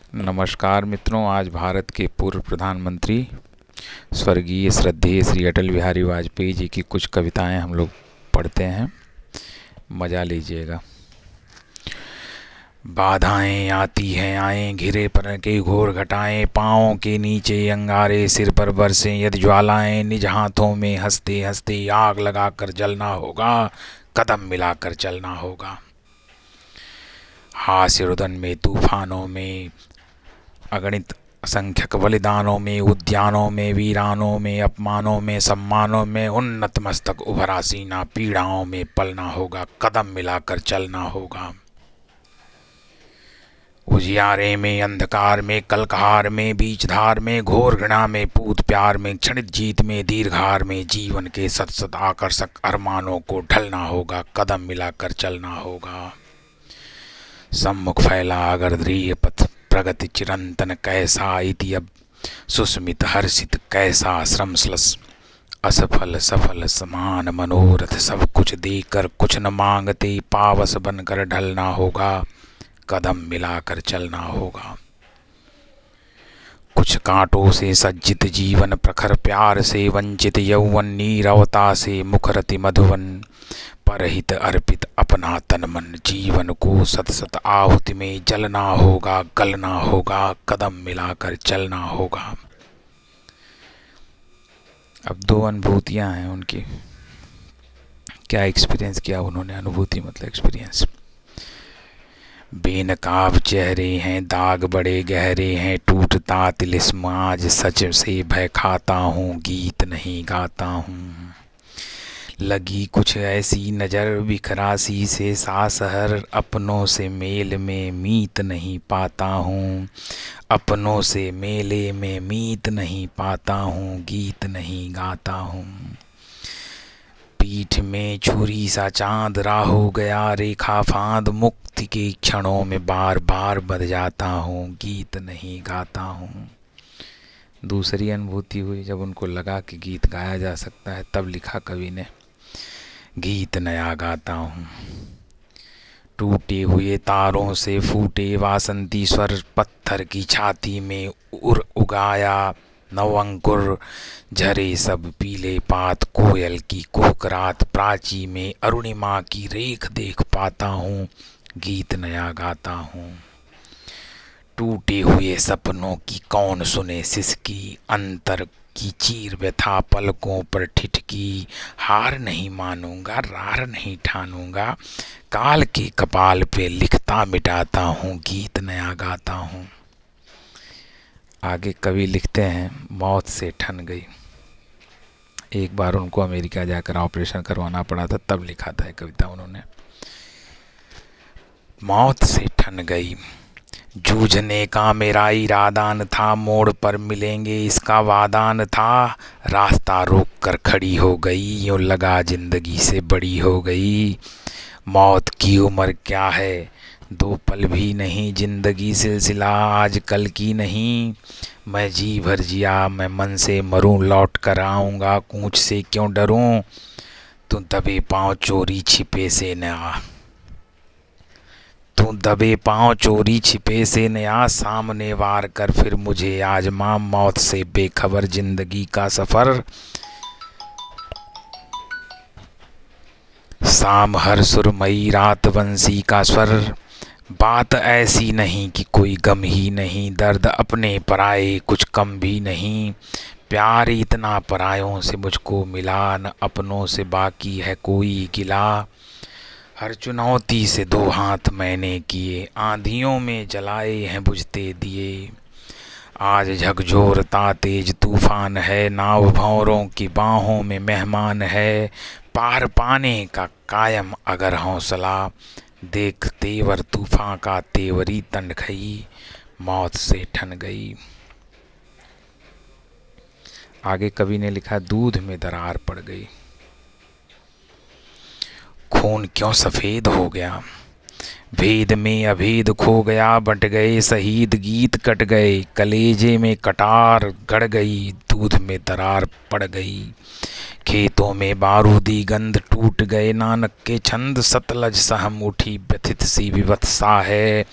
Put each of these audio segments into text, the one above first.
नमस्कार मित्रों, आज भारत के पूर्व प्रधानमंत्री स्वर्गीय श्रद्धेय श्री अटल बिहारी वाजपेयी जी की कुछ कविताएं हम लोग पढ़ते हैं। मज़ा लीजिएगा। बाधाएं आती हैं आए घिरे पर के घोर घटाएं, पाँवों के नीचे अंगारे सिर पर बरसें यदि ज्वालाएं, निज हाथों में हंसते हंसते आग लगाकर जलना होगा, कदम मिलाकर चलना होगा। हास्य रुदन में तूफानों में अगणित असंख्यक बलिदानों में, उद्यानों में वीरानों में, अपमानों में सम्मानों में, उन्नत मस्तक उभरा सीना, पीड़ाओं में पलना होगा, कदम मिलाकर चलना होगा। उजियारे में अंधकार में, कलकहार में, बीच धार में, घोर घृणा में, पूत प्यार में, क्षणित जीत में, दीर्घार में, जीवन के सत सत आकर्षक अरमानों को ढलना होगा, कदम मिलाकर चलना होगा। सम्मुख फैला अगर ध्रिय पथ, प्रगति चिरंतन कैसा इति अब सुस्मित हर्षित कैसा श्रमश्लस, असफल सफल समान मनोरथ, सब कुछ देकर कुछ न मांगते, पावस बनकर ढलना होगा, कदम मिलाकर चलना होगा। कुछ कांटों से सज्जित जीवन, प्रखर प्यार से वंचित यौवन, नीरवता से मुखरति मधुवन, परहित अर्पित अपना तन मन, जीवन को सत सत आहुति में जलना होगा, गलना होगा, कदम मिलाकर चलना होगा। अब दो अनुभूतियां हैं उनकी, क्या एक्सपीरियंस किया उन्होंने। अनुभूति मतलब एक्सपीरियंस। बेनकाब चेहरे हैं, दाग बड़े गहरे हैं, टूटता तिलिस्म आज सच से भय खाता हूँ, गीत नहीं गाता हूँ। लगी कुछ ऐसी नज़र बिखरा सी से सासहर, अपनों से मेल में मीत नहीं पाता हूँ, अपनों से मेले में मीत नहीं पाता हूँ, गीत नहीं गाता हूँ। पीठ में छुरी सा चांद राहो गया, रेखा फांद मुक्ति के क्षणों में बार बार बध जाता हूँ, गीत नहीं गाता हूँ। दूसरी अनुभूति हुई जब उनको लगा कि गीत गाया जा सकता है, तब लिखा कवि ने, गीत नया गाता हूँ। टूटे हुए तारों से फूटे वासंती स्वर, पत्थर की छाती में उगाया नवंकुर, झरे सब पीले पात, कोयल की कुहकरात, प्राची में अरुणिमा की रेख देख पाता हूँ, गीत नया गाता हूँ। टूटे हुए सपनों की कौन सुने सिसकी, अंतर की चीर व्यथा पलकों पर ठिठकी, हार नहीं मानूंगा रार नहीं ठानूंगा, काल के कपाल पे लिखता मिटाता हूँ, गीत नया गाता हूँ। आगे कवि लिखते हैं, मौत से ठन गई। एक बार उनको अमेरिका जाकर ऑपरेशन करवाना पड़ा था, तब लिखा था कविता उन्होंने। मौत से ठन गई, जूझने का मेरा इरादा न था, मोड़ पर मिलेंगे इसका वादा न था, रास्ता रोक कर खड़ी हो गई, यूं लगा जिंदगी से बड़ी हो गई। मौत की उम्र क्या है, दो पल भी नहीं, जिंदगी सिलसिला आज कल की नहीं। मैं जी भर जिया मैं मन से मरूं, लौट कर आऊँगा कूच से क्यों डरूं, तू दबे पाँव चोरी छिपे से न आ, तू दबे पाँव चोरी छिपे से न आ, सामने वार कर फिर मुझे आजमा, मौत से बेखबर जिंदगी का सफ़र। शाम हर सुरमई रात बंसी का स्वर, बात ऐसी नहीं कि कोई गम ही नहीं, दर्द अपने पराए कुछ कम भी नहीं, प्यार इतना परायों से मुझको मिला, न अपनों से बाकी है कोई गिला। हर चुनौती से दो हाथ मैंने किए, आंधियों में जलाए हैं बुझते दिए, आज झकझोरता तेज तूफान है, नाव भंवरों की बाहों में मेहमान है, पार पाने का कायम अगर हौसला, देख तेवर तूफान का तेवरी तंड खई, मौत से ठन गई। आगे कवि ने लिखा, दूध में दरार पड़ गई, खून क्यों सफ़ेद हो गया, भेद में अभेद खो गया, बट गए शहीद गीत कट गए, कलेजे में कटार गड़ गई, दूध में दरार पड़ गई। खेतों में बारूदी गंध टूट गए, नानक के छंद सतलज सहम उठी, व्यथित सी विवत्सा है,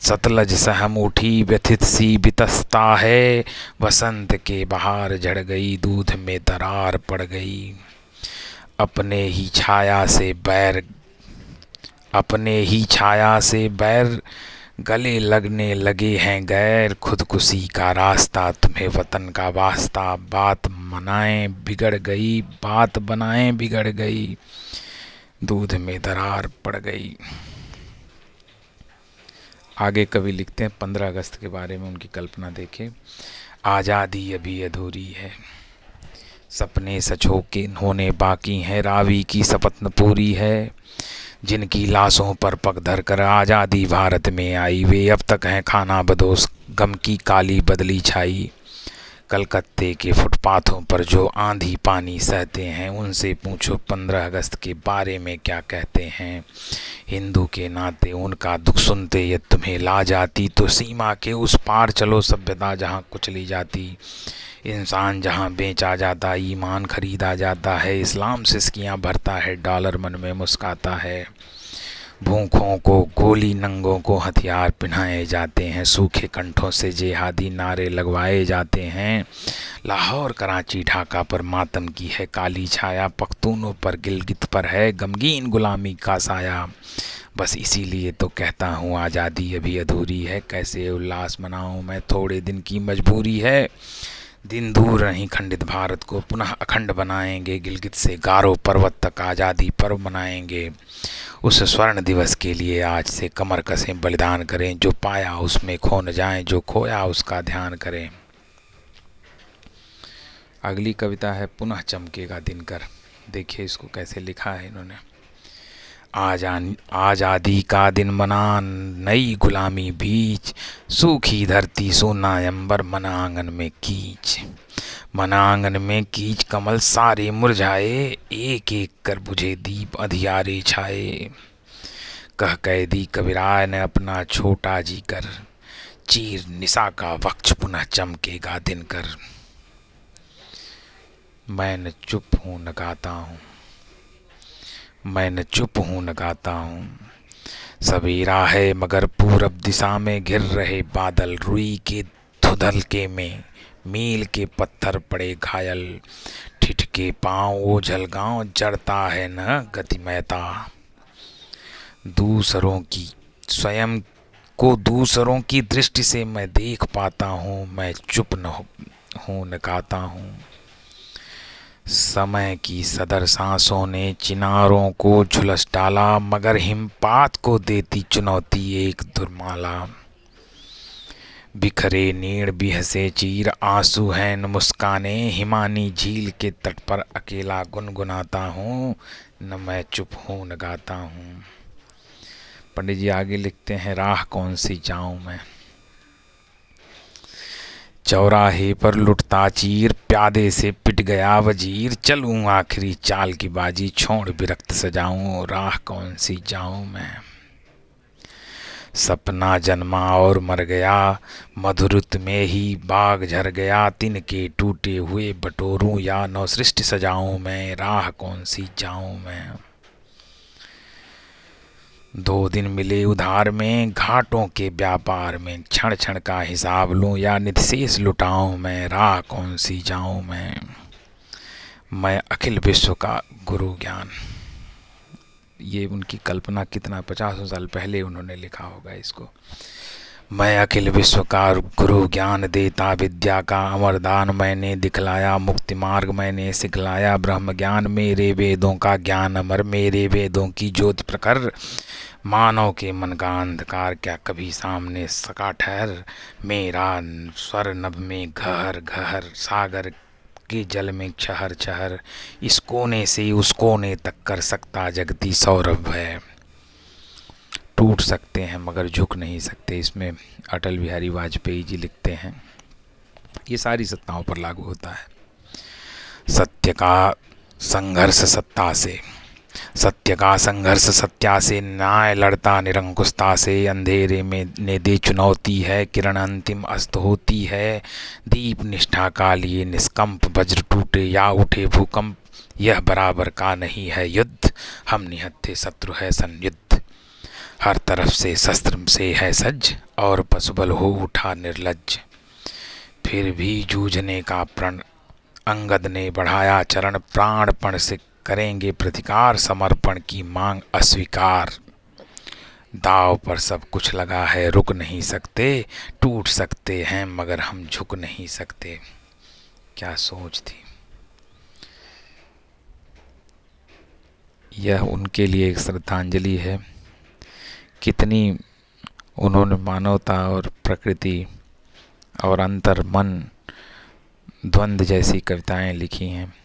सतलज सहम उठी व्यथित सी बितस्ता है, वसंत के बहार झड़ गई, दूध में दरार पड़ गई। अपने ही छाया से बैर, अपने ही छाया से बैर, गले लगने लगे हैं गैर। खुदकुशी का रास्ता तुम्हें वतन का वास्ता, बात मनाएं बिगड़ गई, बात बनाएं बिगड़ गई, दूध में दरार पड़ गई। आगे कवि लिखते हैं 15 अगस्त के बारे में, उनकी कल्पना देखें। आज़ादी अभी अधूरी है, सपने सच होने बाकी हैं, रावी की शपथ न पूरी है। जिनकी लाशों पर पग धर कर आज़ादी भारत में आई, वे अब तक हैं खाना बदोश, गम की काली बदली छाई। कलकत्ते के फुटपाथों पर जो आंधी पानी सहते हैं, उनसे पूछो 15 अगस्त के बारे में क्या कहते हैं। हिंदू के नाते उनका दुख सुनते ये तुम्हें ला जाती, तो सीमा के उस पार चलो सभ्यता जहाँ कुचली जाती। इंसान जहाँ बेचा जाता, ईमान खरीदा जाता है, इस्लाम सिसकियाँ भरता है, डॉलर मन में मुस्काता है। भूखों को गोली, नंगों को हथियार पहनाए जाते हैं, सूखे कंठों से जिहादी नारे लगवाए जाते हैं। लाहौर, कराची, ढाका पर मातम की है काली छाया, पख्तूनों पर, गिलगित पर है गमगीन गुलामी का साया। बस इसीलिए तो कहता हूँ आज़ादी अभी अधूरी है, कैसे उल्लास मनाऊँ मैं, थोड़े दिन की मजबूरी है। दिन दूर नहीं खंडित भारत को पुनः अखंड बनाएंगे, गिलगित से गारो पर्वत तक आज़ादी पर्व मनाएंगे। उस स्वर्ण दिवस के लिए आज से कमर कसें बलिदान करें, जो पाया उसमें खो न जाएं, जो खोया उसका ध्यान करें। अगली कविता है पुनः चमकेगा दिनकर। देखिए इसको कैसे लिखा है इन्होंने। आज़ादी का दिन मना, नई गुलामी बीच, सूखी धरती सोना अंबर, मन आंगन में कीच। मन आंगन में कीच कमल सारे मुरझाए, एक एक कर बुझे दीप अंधियारे छाए। कह कैदी कबीराय ने अपना छोटा जी कर, चीर निशा का वक्ष पुनः चमकेगा दिनकर। मैं न चुप हूँ न गाता हूँ, मैं न चुप हूँ न गाता हूँ। सवेरा है मगर पूरब दिशा में घिर रहे बादल, रुई के धुधलके में मील के पत्थर पड़े घायल। ठिठके पाँव ओझल गाँव, जड़ता है न गतिमयता। दूसरों की स्वयं को दूसरों की दृष्टि से मैं देख पाता हूँ, मैं चुप न हूँ न गाता हूँ। समय की सदर सांसों ने चिनारों को झुलस डाला, मगर हिमपात को देती चुनौती एक दुर्माला। बिखरे नीड़ बिहसे चीर, आंसू हैं न मुस्काने, हिमानी झील के तट पर अकेला गुनगुनाता हूँ, न मैं चुप हूँ न गाता हूँ। पंडित जी आगे लिखते हैं, राह कौन सी जाऊँ मैं, चौराहे पर लुटता चीर, प्यादे से पिट गया वजीर। चलूँ आखिरी चाल की बाजी, छोड़ बिरक्त सजाऊँ, राह कौन सी जाऊँ मैं। सपना जन्मा और मर गया, मधुरुत में ही बाग झर गया। तिनके टूटे हुए बटोरूं या नवसृष्टि सजाऊं मैं, राह कौन सी जाऊं मैं। 2 दिन मिले उधार में, घाटों के व्यापार में, क्षण क्षण का हिसाब लूं या निधशेष लुटाऊं मैं, राह कौन सी जाऊं मैं अखिल विश्व का गुरु ज्ञान। ये उनकी कल्पना कितना 50 साल पहले उन्होंने लिखा होगा इसको। मैं अखिल विश्व का गुरु ज्ञान देता, विद्या का अमरदान मैंने दिखलाया, मुक्ति मार्ग मैंने सिखलाया। ब्रह्म ज्ञान मेरे वेदों का ज्ञान अमर, मेरे वेदों की ज्योति प्रखर। मानव के मन का अंधकार क्या कभी सामने सका ठहर, मेरा स्वर नभ में घहर घहर, सागर के जल में छहर छहर। इस कोने से उस कोने तक कर सकता जगती सौरभ है। टूट सकते हैं मगर झुक नहीं सकते, इसमें अटल बिहारी वाजपेयी जी लिखते हैं। ये सारी सत्ताओं पर लागू होता है। सत्य का संघर्ष सत्ता से, सत्य का संघर्ष सत्या से, न्याय लड़ता निरंकुशता से। अंधेरे में ने दे चुनौती है, किरण अंतिम अस्त होती है। दीप निष्ठा का लिए निष्कंप, वज्र टूटे या उठे भूकंप। यह बराबर का नहीं है युद्ध, हम निहत्थे शत्रु है संयुद्ध। हर तरफ से शस्त्र से है सज्ज, और पशुबल हो उठा निर्लज्ज। फिर भी जूझने का प्रण अंगद ने बढ़ाया चरण, प्राणपण से करेंगे प्रतिकार, समर्पण की मांग अस्वीकार। दाव पर सब कुछ लगा है, रुक नहीं सकते, टूट सकते हैं मगर हम झुक नहीं सकते। क्या सोच थी। यह उनके लिए एक श्रद्धांजलि है। कितनी उन्होंने मानवता और प्रकृति और अंतर मन द्वंद्व जैसी कविताएं लिखी हैं।